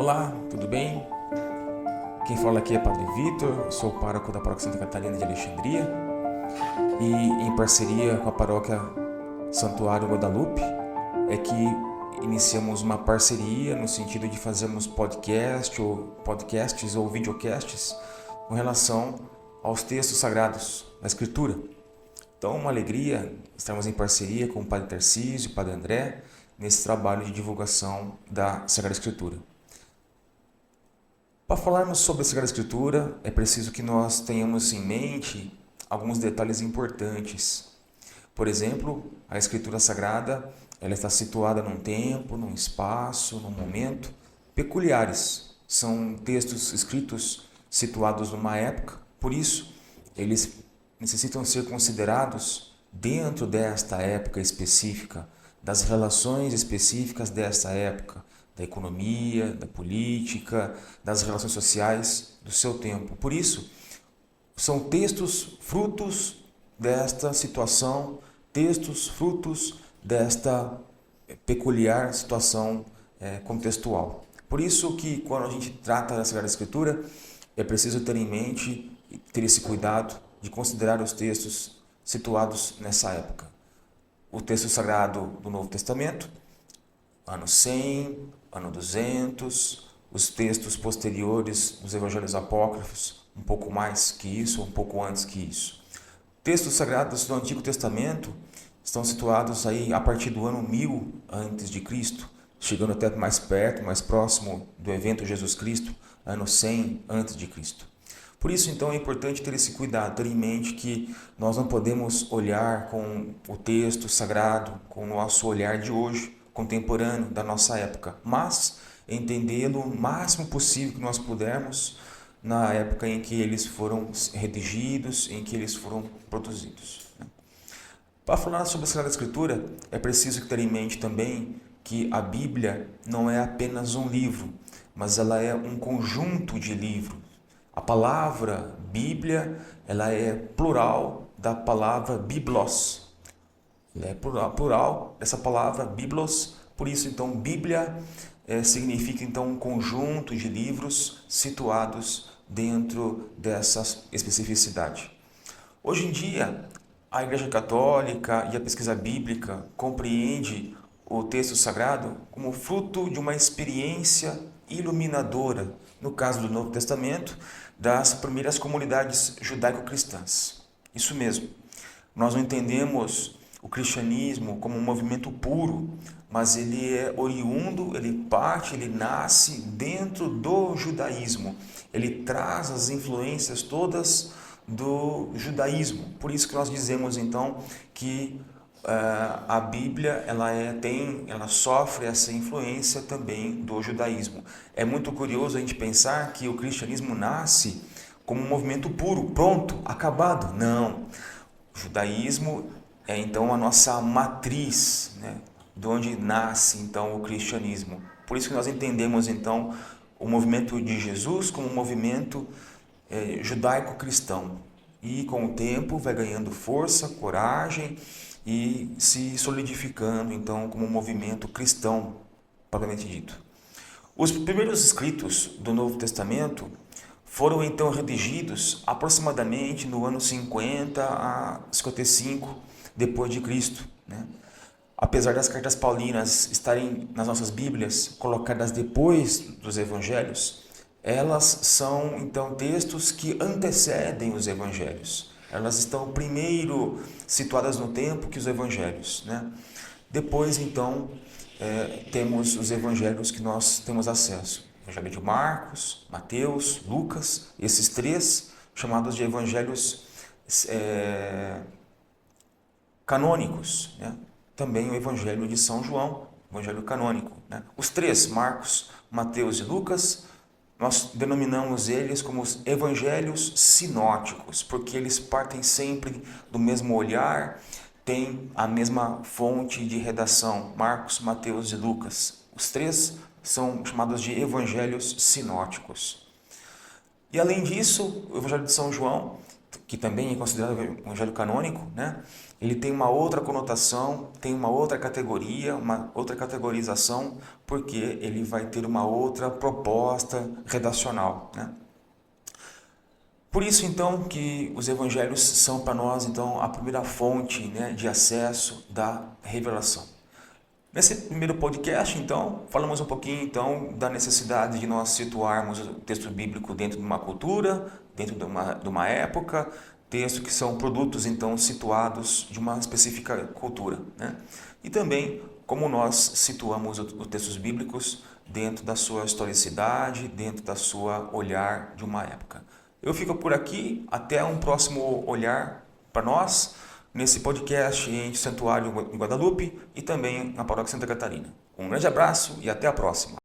Olá, tudo bem? Quem fala aqui é Padre Vitor, eu sou o pároco da Paróquia Santa Catarina de Alexandria e em parceria com a Paróquia Santuário Guadalupe é que iniciamos uma parceria no sentido de fazermos podcasts ou videocasts com relação aos textos sagrados da Escritura. Então, uma alegria estarmos em parceria com o Padre Tarcísio e o Padre André nesse trabalho de divulgação da Sagrada Escritura. Para falarmos sobre a Sagrada Escritura, é preciso que nós tenhamos em mente alguns detalhes importantes. Por exemplo, a Escritura Sagrada ela está situada num tempo, num espaço, num momento peculiares. São textos escritos situados numa época, por isso, eles necessitam ser considerados dentro desta época específica, das relações específicas desta época, da economia, da política, das relações sociais do seu tempo. Por isso, são textos frutos desta situação, textos frutos desta peculiar situação contextual. Por isso que quando a gente trata da Sagrada Escritura, é preciso ter em mente e ter esse cuidado de considerar os textos situados nessa época. O texto sagrado do Novo Testamento, ano 100, ano 200, os textos posteriores dos evangelhos apócrifos, um pouco mais que isso, um pouco antes que isso. Textos sagrados do Antigo Testamento estão situados aí a partir do ano 1000 a.C., chegando até mais perto, mais próximo do evento Jesus Cristo, ano 100 a.C. Por isso, então, é importante ter esse cuidado, ter em mente que nós não podemos olhar com o texto sagrado, com o nosso olhar de hoje, contemporâneo da nossa época, mas entendê-lo o máximo possível que nós pudermos na época em que eles foram redigidos, em que eles foram produzidos. Para falar sobre a Sagrada Escritura, é preciso ter em mente também que a Bíblia não é apenas um livro, mas ela é um conjunto de livros. A palavra Bíblia, ela é plural da palavra biblos. É plural dessa palavra biblos, por isso então Bíblia significa então um conjunto de livros situados dentro dessa especificidade. Hoje em dia, a Igreja Católica e a pesquisa bíblica compreende o texto sagrado como fruto de uma experiência iluminadora, no caso do Novo Testamento, das primeiras comunidades judaico-cristãs. Isso mesmo, nós não entendemos o cristianismo como um movimento puro, mas ele é oriundo, ele nasce dentro do judaísmo. Ele traz as influências todas do judaísmo. Por isso que nós dizemos então que a Bíblia ela sofre essa influência também do judaísmo. É muito curioso a gente pensar que o cristianismo nasce como um movimento puro, pronto, acabado. Não. O judaísmo é então a nossa matriz, né, de onde nasce então o cristianismo. Por isso que nós entendemos então o movimento de Jesus como um movimento judaico-cristão. E com o tempo vai ganhando força, coragem e se solidificando então como um movimento cristão, propriamente dito. Os primeiros escritos do Novo Testamento foram então redigidos aproximadamente no ano 50 a 55 depois de Cristo, né? Apesar das cartas paulinas estarem nas nossas Bíblias, colocadas depois dos evangelhos, elas são então textos que antecedem os evangelhos. Elas estão primeiro situadas no tempo que os evangelhos, né? Depois então temos os evangelhos que nós temos acesso. Evangelho de Marcos, Mateus, Lucas, esses três chamados de evangelhos canônicos, né? Também o Evangelho de São João, Evangelho canônico, né? Os três, Marcos, Mateus e Lucas, nós denominamos eles como os evangelhos sinóticos, porque eles partem sempre do mesmo olhar, têm a mesma fonte de redação, Marcos, Mateus e Lucas. Os três são chamados de evangelhos sinóticos. E além disso, o Evangelho de São João que também é considerado o evangelho canônico, né? Ele tem uma outra conotação, tem uma outra categoria, uma outra categorização, porque ele vai ter uma outra proposta redacional, né? Por isso, então, que os evangelhos são para nós, então, a primeira fonte, né, de acesso da revelação. Nesse primeiro podcast, então, falamos um pouquinho, então, da necessidade de nós situarmos o texto bíblico dentro de uma cultura, dentro de uma época, textos que são produtos, então, situados de uma específica cultura, né? E também como nós situamos os textos bíblicos dentro da sua historicidade, dentro da sua olhar de uma época. Eu fico por aqui, até um próximo olhar para nós, nesse podcast em Santuário em Guadalupe e também na Paróquia Santa Catarina. Um grande abraço e até a próxima.